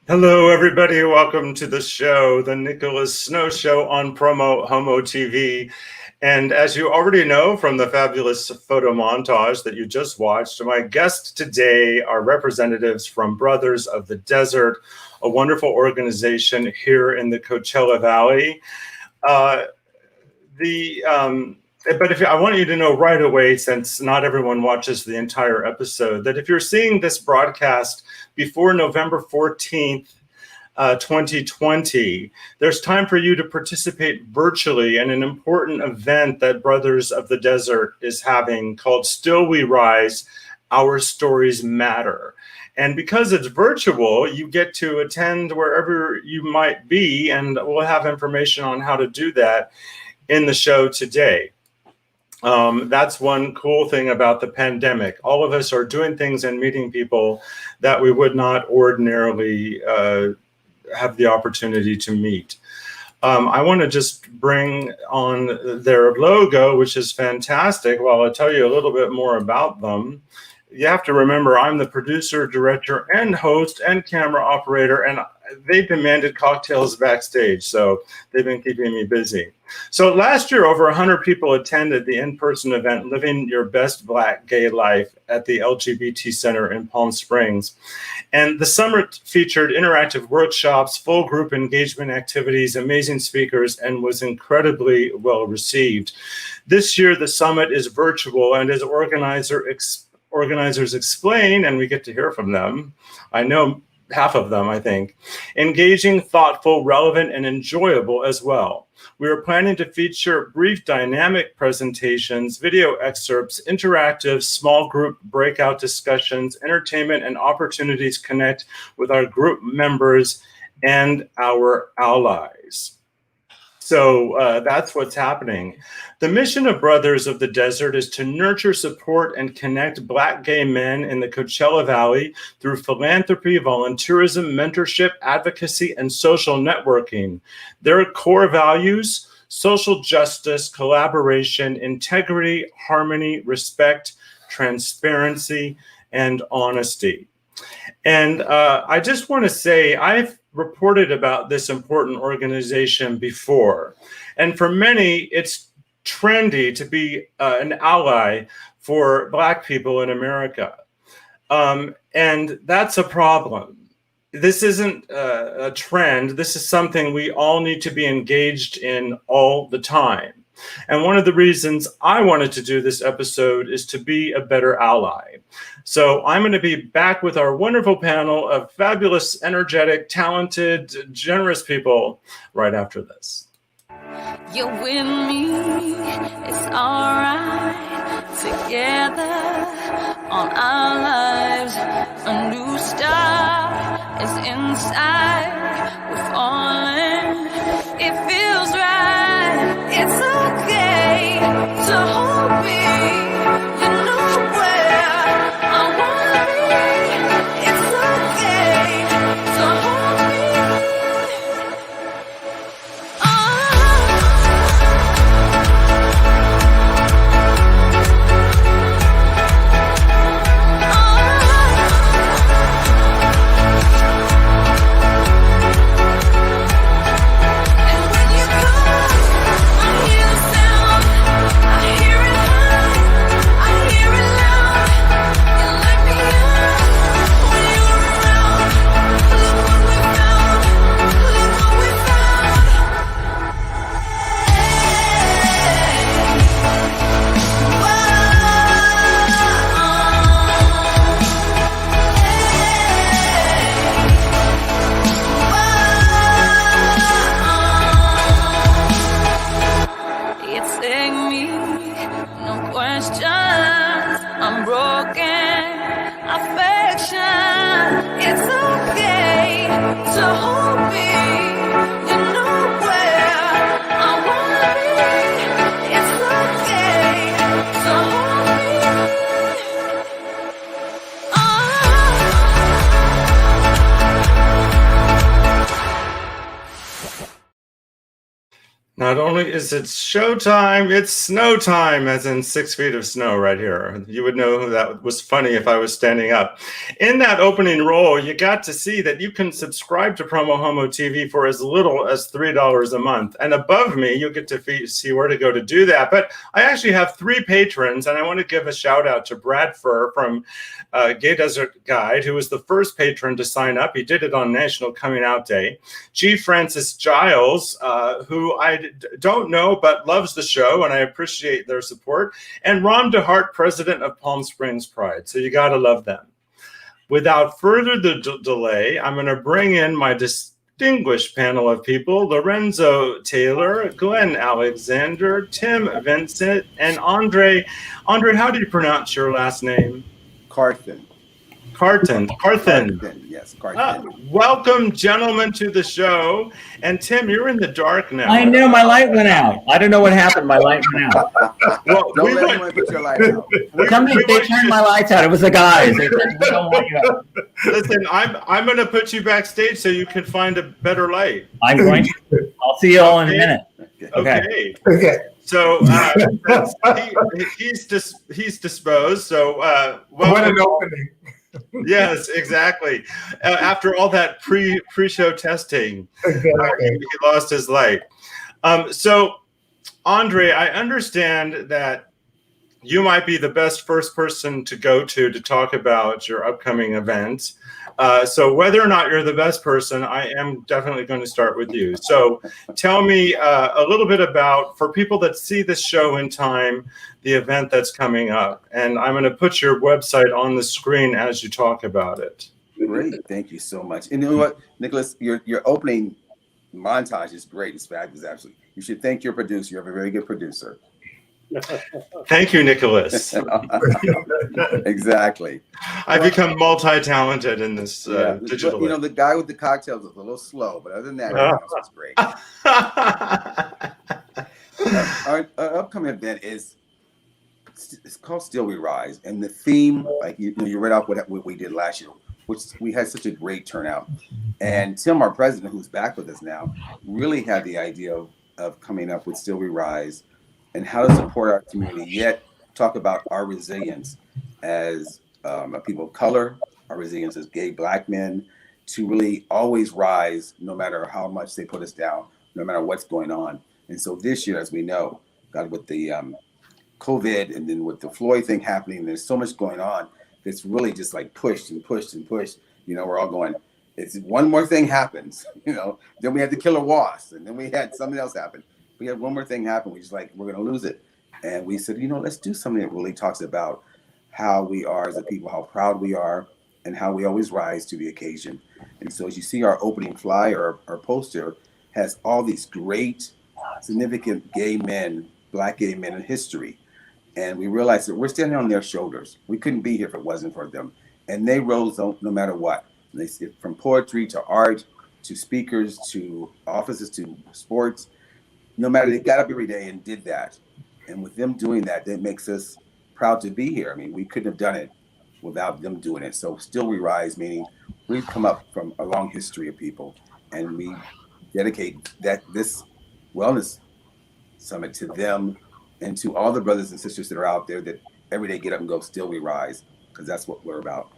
Hello, everybody. Welcome to the show, the Nicholas Snow Show on PromoHomo.TV. And as you already know from the fabulous photo montage that you just watched, my guests today are representatives from Brothers of the Desert, a wonderful organization here in the Coachella Valley. But I want you to know right away, since not everyone watches the entire episode, that if you're seeing this broadcast before November 14th, 2020, there's time for you to participate virtually in an important event that Brothers of the Desert is having called Still We Rise, Our Stories Matter. And because it's virtual, you get to attend wherever you might be, and we'll have information on how to do that in the show today. That's one cool thing about the pandemic. All of us are doing things and meeting people that we would not ordinarily have the opportunity to meet. I want to just bring on their logo, which is fantastic. While I'll tell you a little bit more about them, you have to remember I'm the producer, director, and host and camera operator, and they demanded cocktails backstage, so they've been keeping me busy. So last year, over 100 people attended the in-person event, Living Your Best Black Gay Life at the LGBT Center in Palm Springs. And the summit featured interactive workshops, full group engagement activities, amazing speakers, and was incredibly well received. This year, the summit is virtual, and as organizers explain, and we get to hear from them, I know half of them, I think, engaging, thoughtful, relevant, and enjoyable as well. We are planning to feature brief dynamic presentations, video excerpts, interactive small group breakout discussions, entertainment, and opportunities to connect with our group members and our allies. So that's what's happening. The mission of Brothers of the Desert is to nurture, support, and connect Black gay men in the Coachella Valley through philanthropy, volunteerism, mentorship, advocacy, and social networking. Their core values: social justice, collaboration, integrity, harmony, respect, transparency, and honesty. And I just want to say, I've reported about this important organization before. And for many, it's trendy to be an ally for Black people in America. And that's a problem. This isn't a trend. This is something we all need to be engaged in all the time. And one of the reasons I wanted to do this episode is to be a better ally. So I'm going to be back with our wonderful panel of fabulous, energetic, talented, generous people right after this. You're with me, it's all right. Together on our lives, a new star is inside. We're falling, it feels right. It's okay to hold me. You know where I wanna be. It's okay to hold me. And when you come, I hear the sound. I hear it. Not only is it showtime, it's snow time, as in 6 feet of snow right here. You would know that was funny if I was standing up. In that opening roll, you got to see that you can subscribe to PromoHomo.TV for as little as $3 a month. And above me, you get to see where to go to do that. But I actually have 3 patrons, and I want to give a shout out to Brad Furr from Gay Desert Guide, who was the first patron to sign up. He did it on National Coming Out Day. G. Francis Giles, who I don't know but loves the show, and I appreciate their support, and Ron DeHart, president of Palm Springs Pride. So you got to love them. Without further delay, I'm going to bring in my distinguished panel of people: Lorenzo Taylor, Glenn Alexander, Tim Vincent, and Andre. Andre, how do you pronounce your last name? Carthen. Carthen. Yes, Carthen. Welcome, gentlemen, to the show. And Tim, you're in the dark now. I know, my light went out. I don't know what happened. My light went out. Well, Don't let anyone put your light out. Somebody, they turned my lights out. It was the guys. They said, we don't want you out. Listen, I'm going to put you backstage so you can find a better light. I'm going to. I'll see you all in a minute. Okay. So he's disposed. So what an opening. Yes, exactly. After all that pre-show testing, he lost his light. So, Andre, I understand that you might be the best first person to go to talk about your upcoming event. So whether or not you're the best person, I am definitely going to start with you. So tell me a little bit about, for people that see this show in time, the event that's coming up. And I'm going to put your website on the screen as you talk about it. Great. Thank you so much. And you know what, Nicholas, your opening montage is great. It's fabulous, absolutely. You should thank your producer. You have a very good producer. Thank you, Nicholas. Exactly. I've become multi-talented in this digital. You know, the guy with the cocktails was a little slow, but other than that, everything else was great. Our upcoming event it's called Still We Rise, and the theme, like you read off what we did last year, which we had such a great turnout. And Tim, our president, who's back with us now, really had the idea of coming up with Still We Rise and how to support our community, yet talk about our resilience as a people of color, our resilience as gay Black men, to really always rise no matter how much they put us down, no matter what's going on. And so this year, as we know, God, with the COVID and then with the Floyd thing happening, there's so much going on that's really just like pushed and pushed and pushed. You know, we're all going, it's one more thing happens, you know, then we had the killer wasp, and then we had something else happen. We had one more thing happen. We just like, we're going to lose it. And we said, you know, let's do something that really talks about how we are as a people, how proud we are, and how we always rise to the occasion. And so as you see, our opening flyer, our poster has all these great, significant gay men, Black gay men in history. And we realized that we're standing on their shoulders. We couldn't be here if it wasn't for them. And they rose no matter what. They, from poetry to art, to speakers, to offices, to sports. No matter, they got up every day and did that. And with them doing that, that makes us proud to be here. I mean, we couldn't have done it without them doing it. So Still We Rise, meaning we've come up from a long history of people, and we dedicate this wellness summit to them and to all the brothers and sisters that are out there that every day get up and go, Still We Rise, because that's what we're about.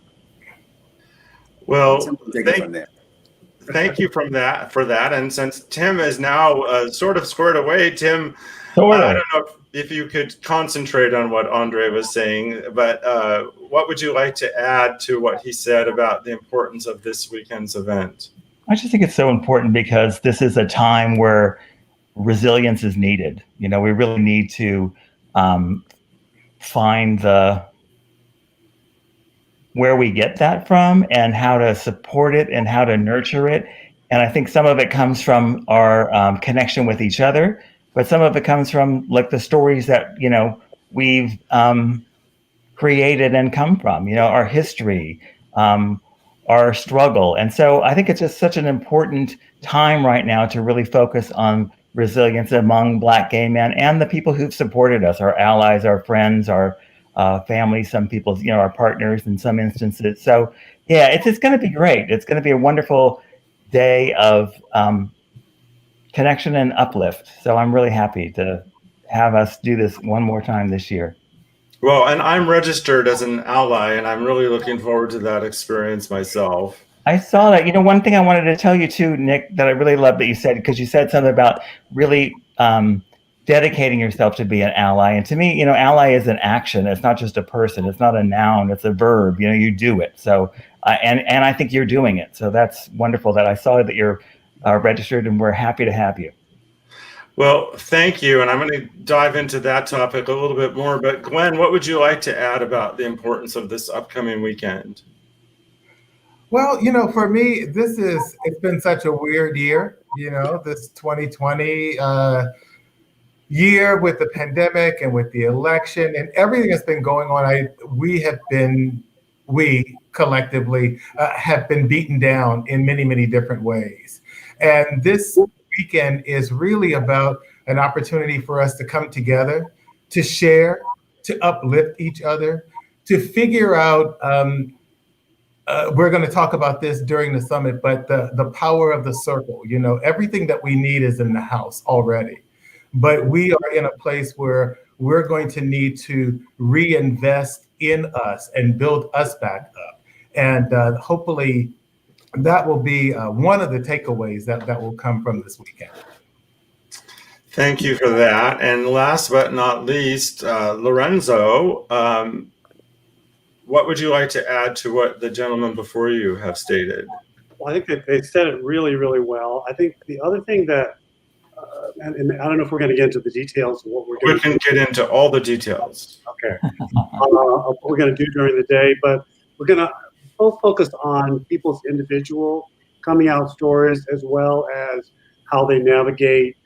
Well, thank you for that. And since Tim is now sort of squared away, Tim, I don't know if you could concentrate on what Andre was saying, but what would you like to add to what he said about the importance of this weekend's event? I just think it's so important because this is a time where resilience is needed. You know, we really need to find where we get that from and how to support it and how to nurture it. And I think some of it comes from our connection with each other, but some of it comes from like the stories that, you know, we've created and come from, you know, our history, our struggle. And so I think it's just such an important time right now to really focus on resilience among Black gay men and the people who've supported us, our allies, our friends, our families, some people, you know, our partners in some instances. So yeah, it's going to be great. It's going to be a wonderful day of connection and uplift. So I'm really happy to have us do this one more time this year. Well, and I'm registered as an ally, and I'm really looking forward to that experience myself. I saw that. One thing I wanted to tell you too, Nick, that I really love that you said, because you said something about really dedicating yourself to be an ally. And to me, ally is an action. It's not just a person. It's not a noun. It's a verb. You do it. So, and I think you're doing it. So that's wonderful that I saw that you're registered, and we're happy to have you. Well, thank you. And I'm going to dive into that topic a little bit more. But Glenn, what would you like to add about the importance of this upcoming weekend? Well, for me, it's been such a weird year, this 2020 year with the pandemic and with the election and everything that's been going on. We collectively have been beaten down in many, many different ways. And this weekend is really about an opportunity for us to come together, to share, to uplift each other, to figure out, we're going to talk about this during the summit, but the power of the circle. Everything that we need is in the house already. But we are in a place where we're going to need to reinvest in us and build us back up. And hopefully that will be one of the takeaways that will come from this weekend. Thank you for that. And last but not least, Lorenzo, what would you like to add to what the gentlemen before you have stated? Well, I think that they said it really, really well. I think the other thing that, and I don't know if we're going to get into the details of what we're doing. We can get into all the details. Okay. What we're going to do during the day, but we're going to both focus on people's individual coming out stories as well as how they navigate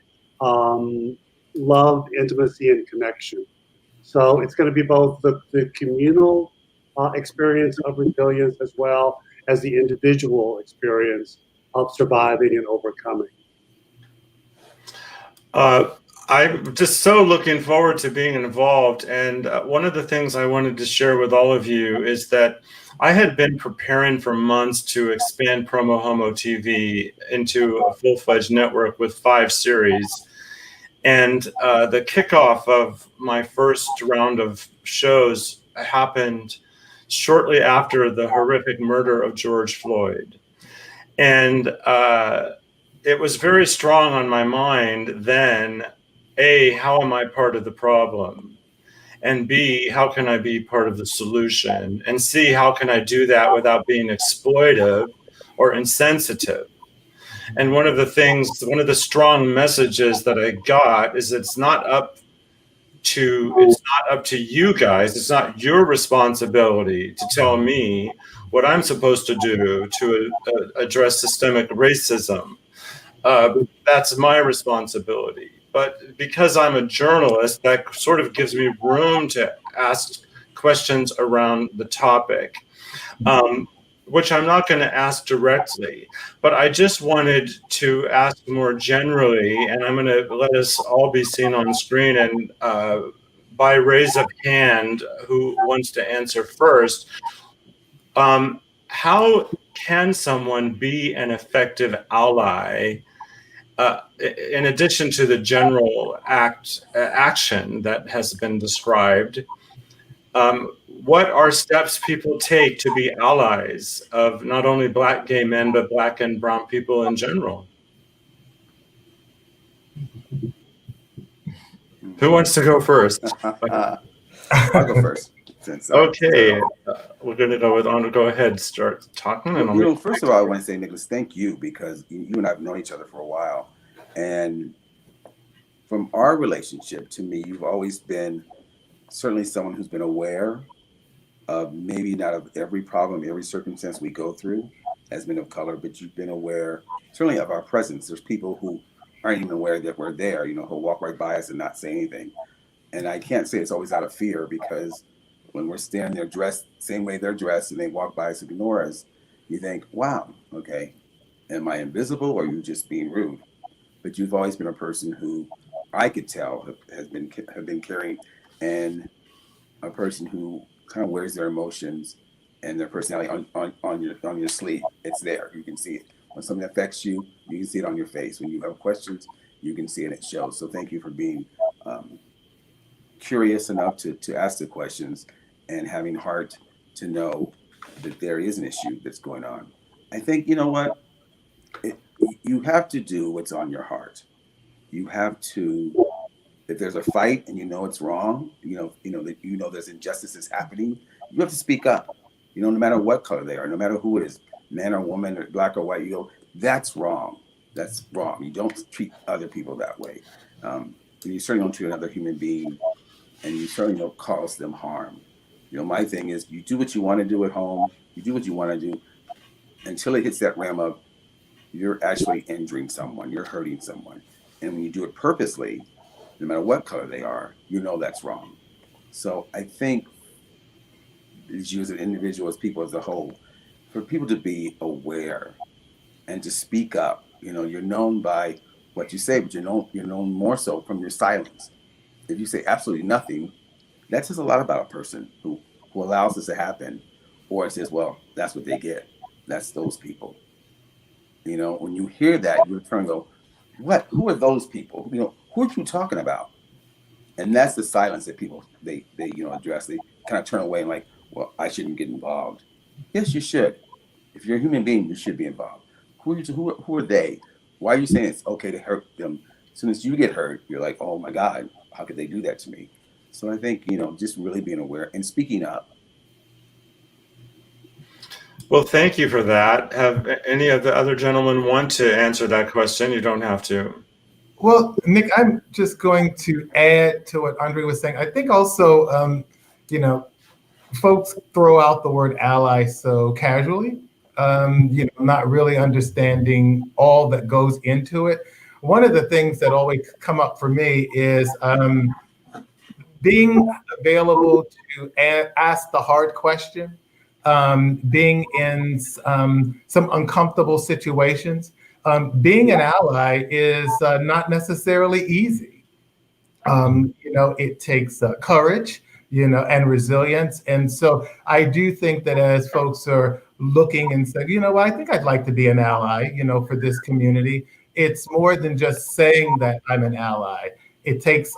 love, intimacy, and connection. So it's going to be both the communal experience of resilience as well as the individual experience of surviving and overcoming. I'm just so looking forward to being involved. And one of the things I wanted to share with all of you is that I had been preparing for months to expand PromoHomo.TV into a full-fledged network with 5 series. And the kickoff of my first round of shows happened shortly after the horrific murder of George Floyd. And it was very strong on my mind then, A, how am I part of the problem? And B, how can I be part of the solution? And C, how can I do that without being exploitive or insensitive? And one of the strong messages that I got is it's not up to you guys. It's not your responsibility to tell me what I'm supposed to do to address systemic racism. That's my responsibility. But because I'm a journalist, that sort of gives me room to ask questions around the topic, which I'm not going to ask directly. But I just wanted to ask more generally, and I'm going to let us all be seen on screen, and by raise of hand, who wants to answer first. How can someone be an effective ally in addition to the general action that has been described? What are steps people take to be allies of not only Black gay men, but Black and brown people in general? Who wants to go first? I'll go first. Okay, we're going to go with Honor. Go ahead, start talking. And first of all, I want to say, Nicholas, thank you, because you and I have known each other for a while. And from our relationship, to me, you've always been certainly someone who's been aware of maybe not of every problem, every circumstance we go through as men of color, but you've been aware certainly of our presence. There's people who aren't even aware that we're there, who'll walk right by us and not say anything. And I can't say it's always out of fear, because when we're standing there dressed the same way they're dressed and they walk by us and ignore us, you think, wow, okay, am I invisible or are you just being rude? But you've always been a person who I could tell have been caring, and a person who kind of wears their emotions and their personality on your sleeve. It's there. You can see it When something affects you, you can see it on your face. When you have questions, you can see it, it shows. So thank you for being curious enough to ask the questions and having heart to know that there is an issue that's going on. I think, you know what? You have to do what's on your heart. You have to, if there's a fight and you know it's wrong, that there's injustices happening, you have to speak up. No matter what color they are, no matter who it is, man or woman or black or white, that's wrong. That's wrong. You don't treat other people that way. You certainly don't treat another human being, and you certainly don't cause them harm. My thing is, you do what you want to do at home. You do what you want to do until it hits that realm of you're actually injuring someone, you're hurting someone. And when you do it purposely, no matter what color they are, that's wrong. So I think, as you as an individual, as people as a whole, for people to be aware and to speak up. You're known by what you say, but you're known more so from your silence. If you say absolutely nothing, that says a lot about a person who allows this to happen, or it says, well, that's what they get. That's those people. When you hear that, you turn and go, what? Who are those people? Who are you talking about? And that's the silence that people they address. They kind of turn away and like, well, I shouldn't get involved. Yes, you should. If you're a human being, you should be involved. Who are they? Why are you saying it's okay to hurt them? As soon as you get hurt, you're like, oh my God, how could they do that to me? So I think, just really being aware and speaking up. Well, thank you for that. Have any of the other gentlemen want to answer that question? You don't have to. Well, Nick, I'm just going to add to what Andre was saying. I think also, folks throw out the word ally so casually, not really understanding all that goes into it. One of the things that always come up for me is being available to ask the hard question, being in some uncomfortable situations. Being an ally is not necessarily easy. It takes courage, and resilience. And so I do think that as folks are looking and saying, I think I'd like to be an ally, for this community, it's more than just saying that I'm an ally. It takes,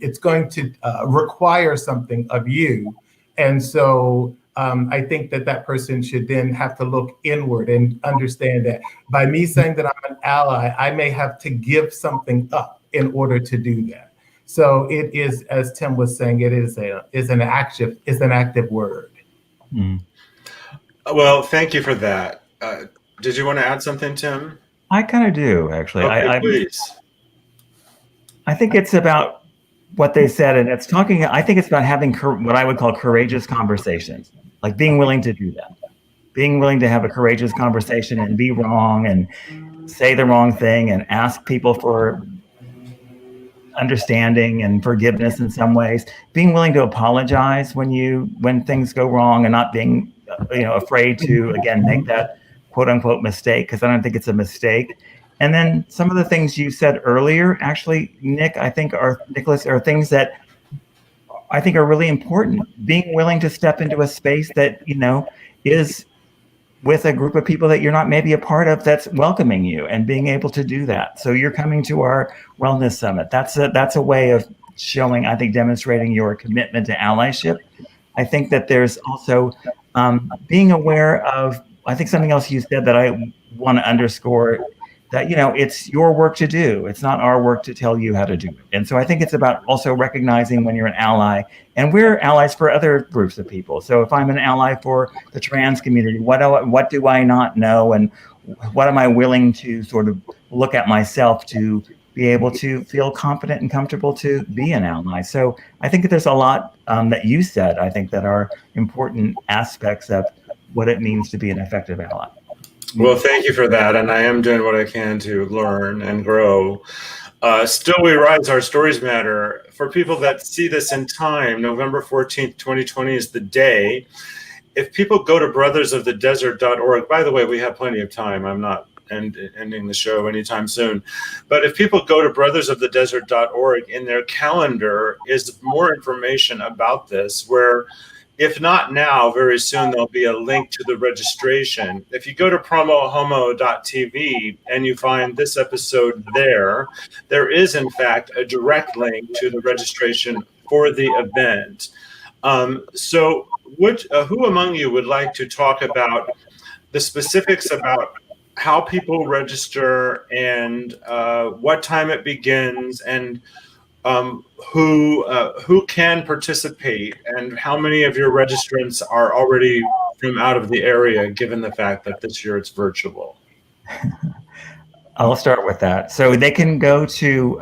it's going to require something of you. And so I think that person should then have to look inward and understand that by me saying that I'm an ally, I may have to give something up in order to do that. So it is, as Tim was saying, it is an active word. Mm. Well, thank you for that. Did you want to add something, Tim? I kind of do, actually. Okay, please. I think it's about what they said, and I think it's about having what I would call courageous conversations, like being willing to do that, being willing to have a courageous conversation and be wrong and say the wrong thing and ask people for understanding and forgiveness in some ways, being willing to apologize when things go wrong and not being afraid to, again, make that quote unquote mistake, because I don't think it's a mistake. And then some of the things you said earlier, actually, Nicholas, are things that I think are really important. Being willing to step into a space that, is with a group of people that you're not maybe a part of that's welcoming you, and being able to do that. So you're coming to our wellness summit. That's a way of showing, I think, demonstrating your commitment to allyship. I think that there's also being aware of, I think something else you said that I want to underscore, that, it's your work to do. It's not our work to tell you how to do it. And so I think it's about also recognizing when you're an ally, and we're allies for other groups of people. So if I'm an ally for the trans community, what do I not know? And what am I willing to sort of look at myself to be able to feel confident and comfortable to be an ally? So I think that there's a lot that you said, I think, that are important aspects of what it means to be an effective ally. Well, thank you for that. And I am doing what I can to learn and grow. Still We Rise, Our Stories Matter. For people that see this in time, November 14th, 2020 is the day. If people go to brothersofthedesert.org, by the way, we have plenty of time. I'm not ending the show anytime soon. But if people go to brothersofthedesert.org, in their calendar is more information about this, where if not now, very soon there'll be a link to the registration. If you go to PromoHomo.TV and you find this episode there is in fact a direct link to the registration for the event. So who among you would like to talk about the specifics about how people register and what time it begins, and who can participate, and how many of your registrants are already from out of the area, given the fact that this year it's virtual? I'll start with that. So they can go to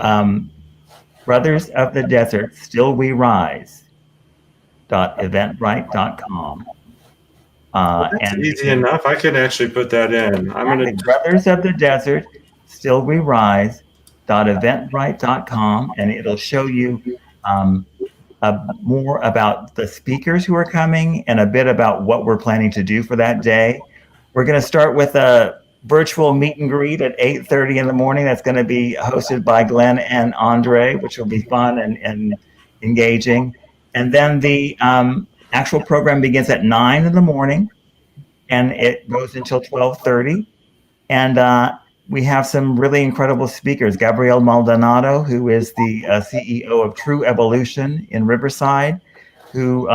Brothers of the Desert, Still We Rise .eventbrite.com. That's easy enough. I can actually put that in. I'm going to Brothers of the Desert, Still We Rise .eventbrite.com, and it'll show you more about the speakers who are coming and a bit about what we're planning to do for that day. We're going to start with a virtual meet and greet at 8:30 in the morning. That's going to be hosted by Glenn and Andre, which will be fun and engaging. And then the actual program begins at 9 in the morning, and it goes until 12:30. And we have some really incredible speakers. Gabrielle Maldonado, who is the CEO of True Evolution in Riverside, who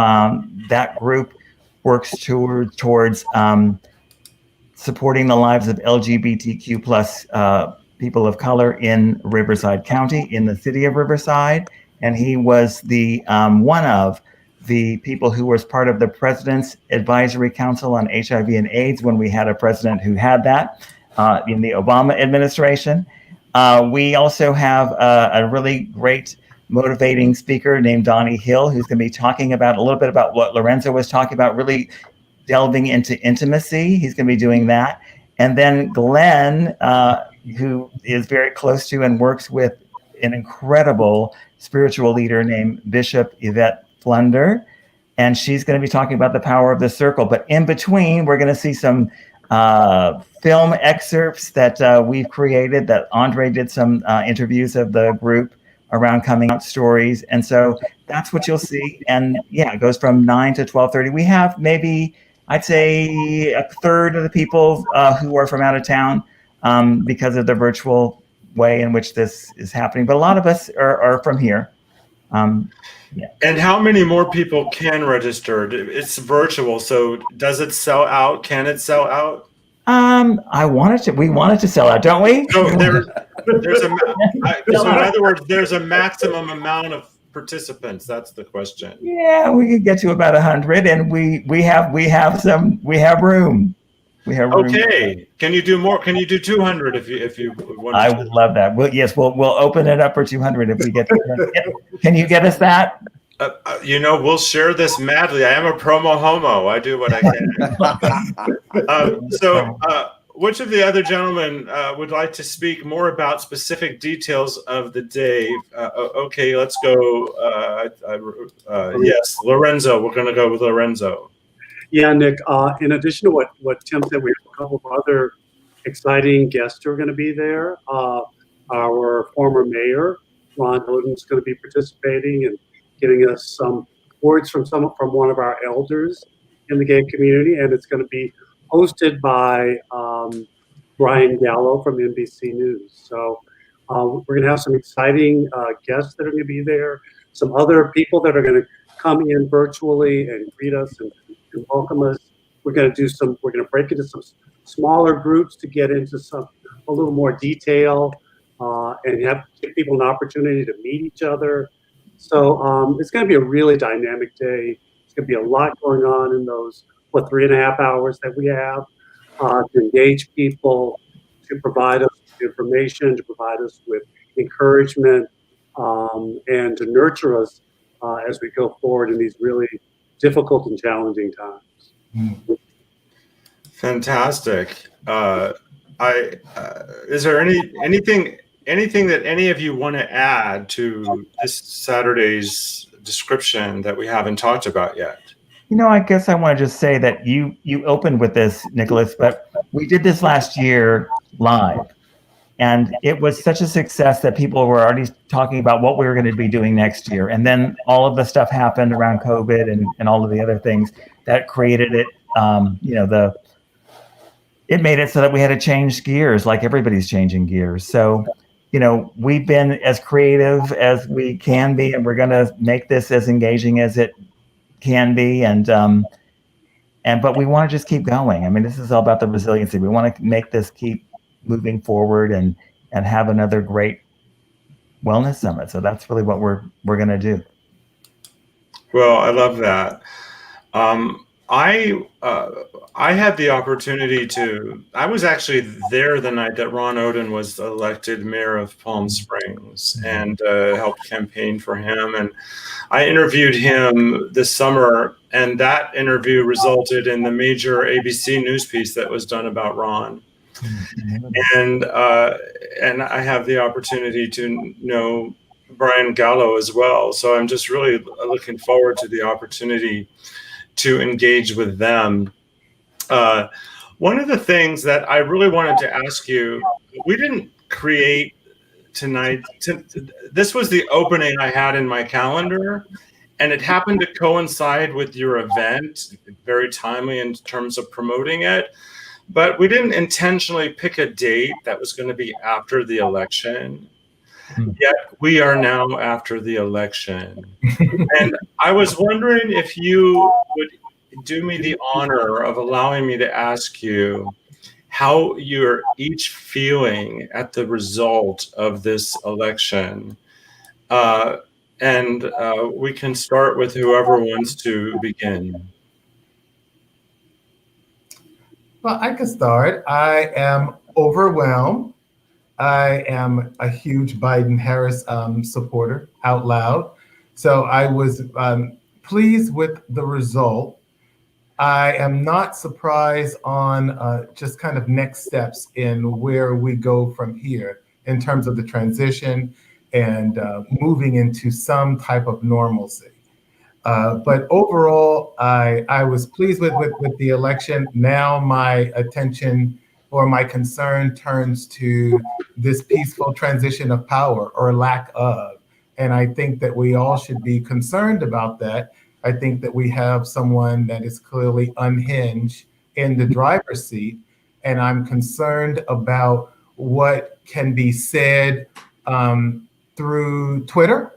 that group works towards supporting the lives of LGBTQ plus people of color in Riverside County, in the city of Riverside. And he was the one of the people who was part of the President's Advisory Council on HIV and AIDS when we had a president who had that. In the Obama administration. We also have a really great motivating speaker named Donnie Hill, who's going to be talking about a little bit about what Lorenzo was talking about, really delving into intimacy. He's going to be doing that. And then Glenn, who is very close to and works with an incredible spiritual leader named Bishop Yvette Flunder. And she's going to be talking about the power of the circle. But in between, we're going to see some film excerpts that we've created, that Andre did some interviews of the group around coming out stories. And so that's what you'll see. And yeah, it goes from 9 to 12:30. We have maybe, I'd say, a third of the people who are from out of town because of the virtual way in which this is happening. But a lot of us are from here. Yeah. And how many more people can register? It's virtual, so does it sell out? Can it sell out? We want it to sell out, don't we? So so in other words, there's a maximum amount of participants. That's the question. Yeah, we could get to about 100, and we have room. We have room. Okay. Can you do more? Can you do 200 if you want? I would love that. We'll open it up for 200 if we get to. Can you get us that? We'll share this madly. I am a PromoHomo. I do what I can. So which of the other gentlemen would like to speak more about specific details of the day? Okay, let's go. Yes, Lorenzo. We're going to go with Lorenzo. Yeah, Nick, in addition to what Tim said, we have a couple of other exciting guests who are going to be there. Our former mayor, Ron Hoden, is going to be participating and giving us some words from one of our elders in the gay community. And it's going to be hosted by Brian Gallo from NBC News. So we're going to have some exciting guests that are going to be there, some other people that are going to come in virtually and greet us and welcome us. We're going to break into some smaller groups to get into a little more detail and give people an opportunity to meet each other. So it's going to be a really dynamic day. It's going to be a lot going on in those 3.5 hours that we have to engage people, to provide us with information, to provide us with encouragement, and to nurture us as we go forward in these really difficult and challenging times. Fantastic. Is there anything that any of you want to add to this Saturday's description that we haven't talked about yet? I guess I want to just say that you opened with this, Nicholas, but we did this last year live. And it was such a success that people were already talking about what we were going to be doing next year. And then all of the stuff happened around COVID and all of the other things that created it. It made it so that we had to change gears, like everybody's changing gears. So, we've been as creative as we can be, and we're going to make this as engaging as it can be. But we want to just keep going. I mean, this is all about the resiliency. We want to make this keep moving forward and have another great wellness summit. So that's really what we're going to do. Well, I love that. I had the opportunity I was actually there the night that Ron Oden was elected mayor of Palm Springs and helped campaign for him. And I interviewed him this summer, and that interview resulted in the major ABC news piece that was done about Ron. And I have the opportunity to know Brian Gallo as well. So I'm just really looking forward to the opportunity to engage with them. One of the things that I really wanted to ask you, we didn't create tonight. This was the opening I had in my calendar, and it happened to coincide with your event, very timely in terms of promoting it. But we didn't intentionally pick a date that was going to be after the election. Yet we are now after the election. And I was wondering if you would do me the honor of allowing me to ask you how you're each feeling at the result of this election. And we can start with whoever wants to begin. Well, I can start. I am overwhelmed. I am a huge Biden-Harris supporter out loud. So I was pleased with the result. I am not surprised on just kind of next steps in where we go from here in terms of the transition and moving into some type of normalcy. But overall, I was pleased with the election. Now my attention or my concern turns to this peaceful transition of power or lack of. And I think that we all should be concerned about that. I think that we have someone that is clearly unhinged in the driver's seat. And I'm concerned about what can be said through Twitter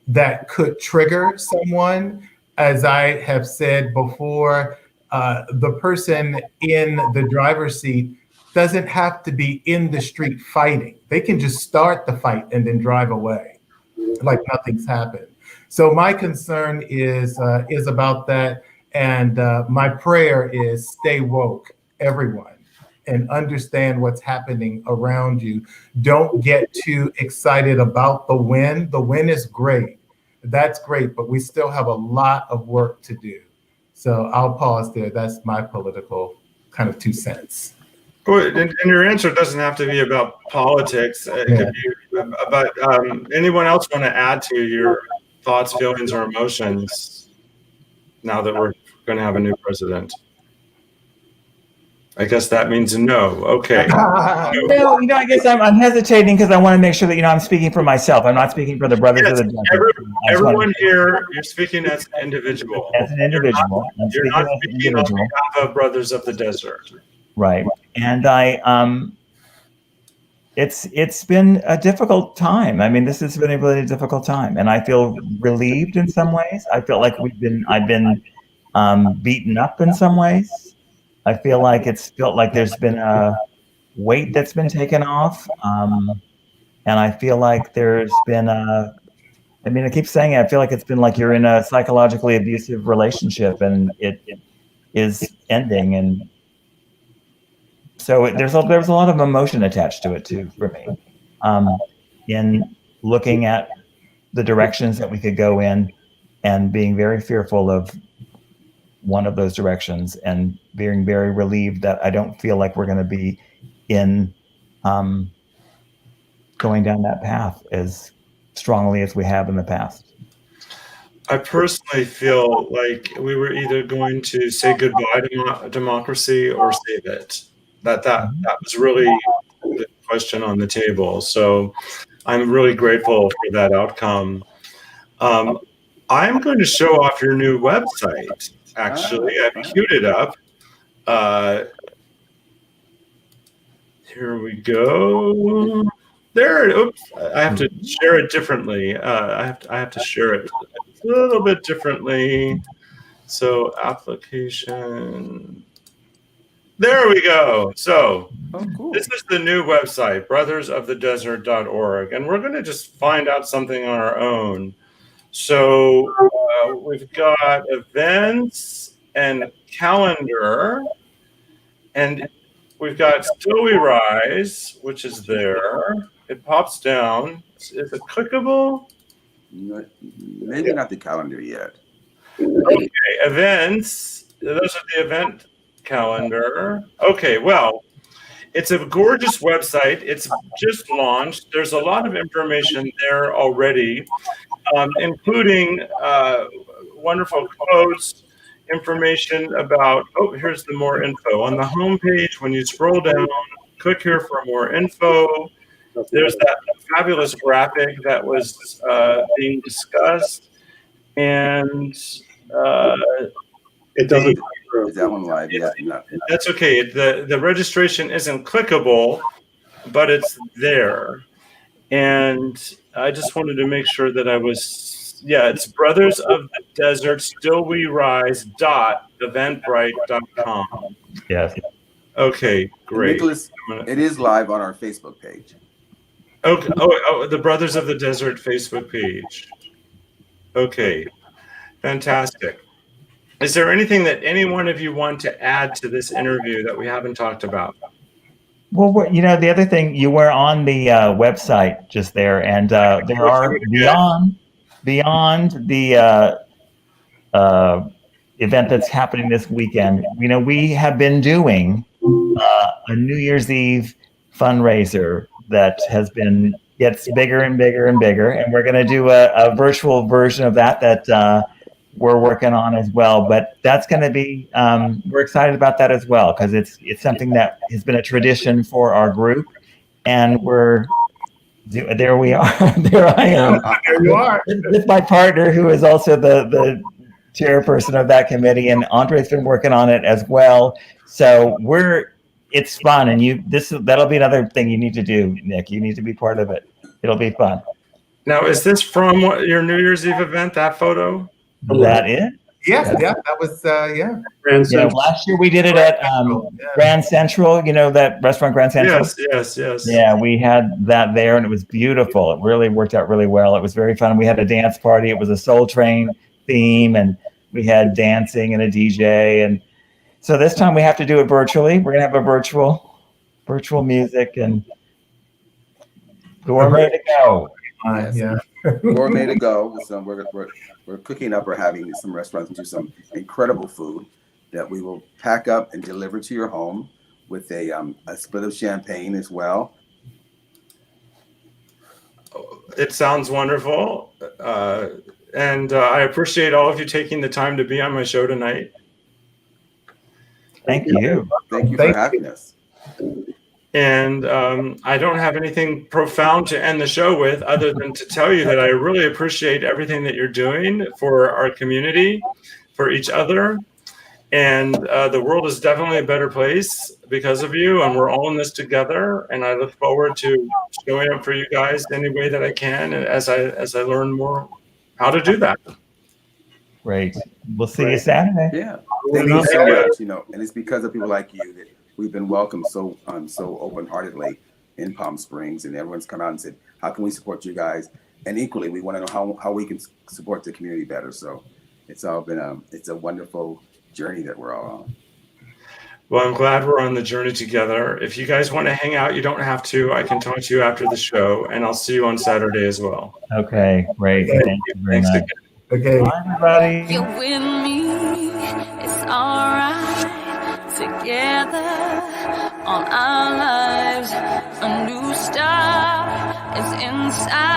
that could trigger someone. As I have said before, the person in the driver's seat doesn't have to be in the street fighting. They can just start the fight and then drive away like nothing's happened. So my concern is about that. And my prayer is stay woke, everyone, and understand what's happening around you. Don't get too excited about the win. The win is great. That's great, but we still have a lot of work to do. So I'll pause there. That's my political kind of 2 cents. Well, and your answer doesn't have to be about politics. It could be about anyone else want to add to your thoughts, feelings, or emotions now that we're going to have a new president? I guess that means no. Okay. No, I guess I'm hesitating because I want to make sure that I'm speaking for myself. I'm not speaking for the brothers of the desert. Everyone here, you're speaking as an individual. As an individual. You're not speaking on behalf of Brothers of the Desert. Right. And it's been a difficult time. I mean, this has been a really difficult time, and I feel relieved in some ways. I feel like I've been beaten up in some ways. I feel like it's felt like there's been a weight that's been taken off. And I feel like there's been I keep saying it, I feel like it's been like you're in a psychologically abusive relationship and it is ending. And so there's a lot of emotion attached to it too, for me, in looking at the directions that we could go in and being very fearful of one of those directions and being very relieved that I don't feel like we're going to be in going down that path as strongly as we have in the past. I personally feel like we were either going to say goodbye to democracy or save it. That was really the question on the table. So I'm really grateful for that outcome. I'm going to show off your new website. Actually, I've queued it up. Here we go. There. Oops. I have to share it differently. I have to share it a little bit differently. So application. There we go. So cool. This is the new website, brothersofthedesert.org, and we're going to just find out something on our own. So we've got events and calendar, and we've got Still We Rise, which is there. It pops down. Is it clickable? Maybe not the calendar yet. Okay, events. Those are the event calendar. Okay, well, it's a gorgeous website. It's just launched. There's a lot of information there already, including wonderful quotes, information about, here's the more info. On the homepage, when you scroll down, click here for more info. There's that fabulous graphic that was being discussed. And it doesn't. Is that one live yet? No. That's okay. The registration isn't clickable, but it's there. And I just wanted to make sure that I was, it's Brothers of the Desert, Still We Rise .eventbrite.com. Yes. Okay, great. Nicholas, it is live on our Facebook page. Okay. The Brothers of the Desert Facebook page. Okay, fantastic. Is there anything that any one of you want to add to this interview that we haven't talked about? Well, the other thing, you were on the website just there, and there are beyond the event that's happening this weekend. We have been doing a New Year's Eve fundraiser that gets bigger and bigger and bigger, and we're going to do a virtual version of that we're working on as well. But that's going to be we're excited about that as well, because it's something that has been a tradition for our group, and there we are. There I am. There you are. With my partner, who is also the chairperson of that committee, and Andre's been working on it as well. So it's fun, and that'll be another thing you need to do, Nick. You need to be part of it. It'll be fun. Now, is this from your New Year's Eve event? That photo? That it? Yeah, that was Grand Central. Last year we did it at Grand Central. That restaurant, Grand Central. Yes. Yeah, we had that there, and it was beautiful. It really worked out really well. It was very fun. We had a dance party. It was a Soul Train theme, and we had dancing and a DJ. And so this time we have to do it virtually. We're gonna have a virtual music, and gourmet to go. Gourmet to go. We're cooking up or having some restaurants do some incredible food that we will pack up and deliver to your home with a split of champagne as well. It sounds wonderful. And I appreciate all of you taking the time to be on my show tonight. Thank you. Thank you for having us. And I don't have anything profound to end the show with, other than to tell you that I really appreciate everything that you're doing for our community, for each other. And the world is definitely a better place because of you, and we're all in this together. And I look forward to showing up for you guys any way that I can, as I learn more how to do that. Great. We'll see you Saturday. Yeah. Thank you so much. And it's because of people like you that we've been welcomed so open-heartedly in Palm Springs, and everyone's come out and said, how can we support you guys? And equally, we want to know how we can support the community better. So it's all been it's a wonderful journey that we're all on. Well, I'm glad we're on the journey together. If you guys want to hang out, you don't have to. I can talk to you after the show, and I'll see you on Saturday as well. Okay, great. Thank you very much. Again. Okay. Bye, everybody. You're with me, it's alright. Together on our lives, a new start is inside.